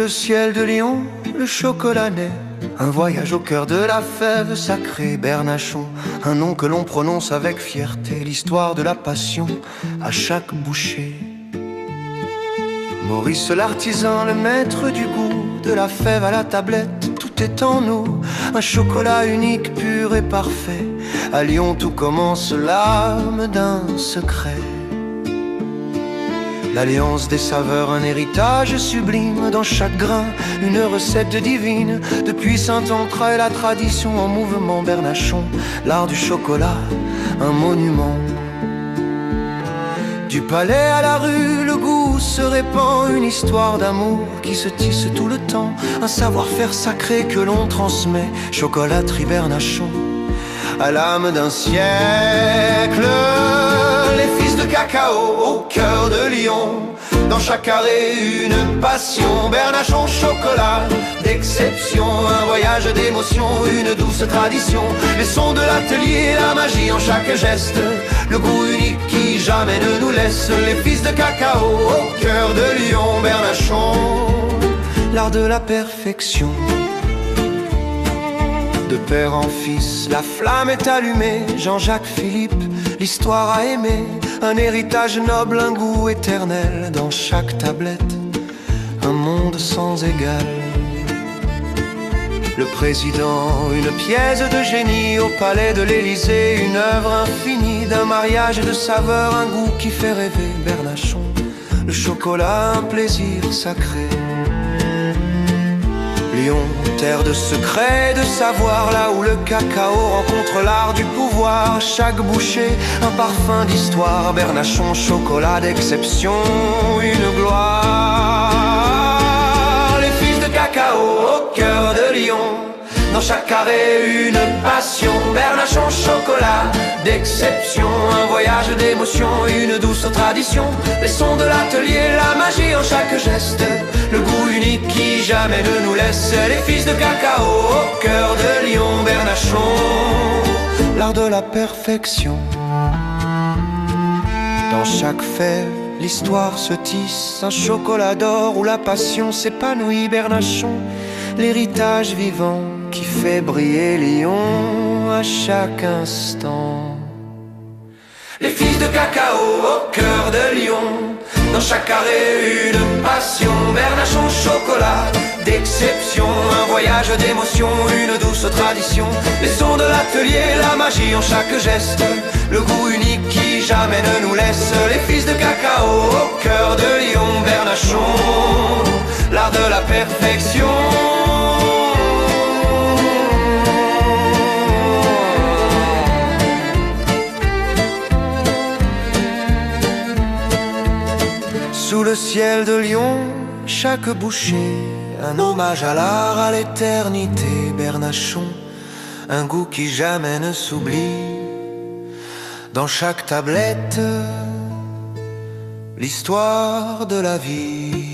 le ciel de Lyon, le chocolat naît. Un voyage au cœur de la fève sacrée, Bernachon, un nom que l'on prononce avec fierté, l'histoire de la passion à chaque bouchée. Maurice l'artisan, le maître du goût, de la fève à la tablette, tout est en nous. Un chocolat unique, pur et parfait. À Lyon tout commence, l'âme d'un secret. L'alliance des saveurs, un héritage sublime. Dans chaque grain, une recette divine. Depuis Saint-Ancre, la tradition en mouvement. Bernachon, l'art du chocolat, un monument. Du palais à la rue, le goût se répand. Une histoire d'amour qui se tisse tout le temps. Un savoir-faire sacré que l'on transmet. Chocolaterie Bernachon, à l'âme d'un siècle. Les fils de cacao au cœur de Lyon. Dans chaque carré une passion. Bernachon chocolat d'exception. Un voyage d'émotion, une douce tradition. Les sons de l'atelier, la magie en chaque geste. Le goût unique qui jamais ne nous laisse. Les fils de cacao au cœur de Lyon. Bernachon, l'art de la perfection. De père en fils, la flamme est allumée. Jean-Jacques Philippe, l'histoire a aimé. Un héritage noble, un goût éternel. Dans chaque tablette, un monde sans égal. Le président, une pièce de génie. Au palais de l'Élysée, une œuvre infinie. D'un mariage de saveurs, un goût qui fait rêver. Bernachon, le chocolat, un plaisir sacré. Lyon, terre de secrets, de savoir, là où le cacao rencontre l'art du pouvoir. Chaque bouchée, un parfum d'histoire. Bernachon, chocolat d'exception, une gloire. Les fils de cacao au cœur de Lyon. Dans chaque carré, une passion. Bernachon, chocolat d'exception. Un voyage d'émotion, une douce tradition. Les sons de l'atelier, la magie en chaque geste. Le goût unique qui jamais ne nous laisse. Les fils de cacao au cœur de Lyon. Bernachon, l'art de la perfection. Dans chaque fève, l'histoire se tisse. Un chocolat d'or où la passion s'épanouit. Bernachon, l'héritage vivant qui fait briller Lyon à chaque instant. Les fils de cacao au cœur de Lyon. Dans chaque carré une passion. Bernachon chocolat d'exception. Un voyage d'émotion, une douce tradition. Les sons de l'atelier, la magie en chaque geste. Le goût unique qui jamais ne nous laisse. Les fils de cacao au cœur de Lyon. Bernachon, l'art de la perfection. Sous le ciel de Lyon, chaque bouchée, un hommage à l'art, à l'éternité. Bernachon, un goût qui jamais ne s'oublie. Dans chaque tablette, l'histoire de la vie.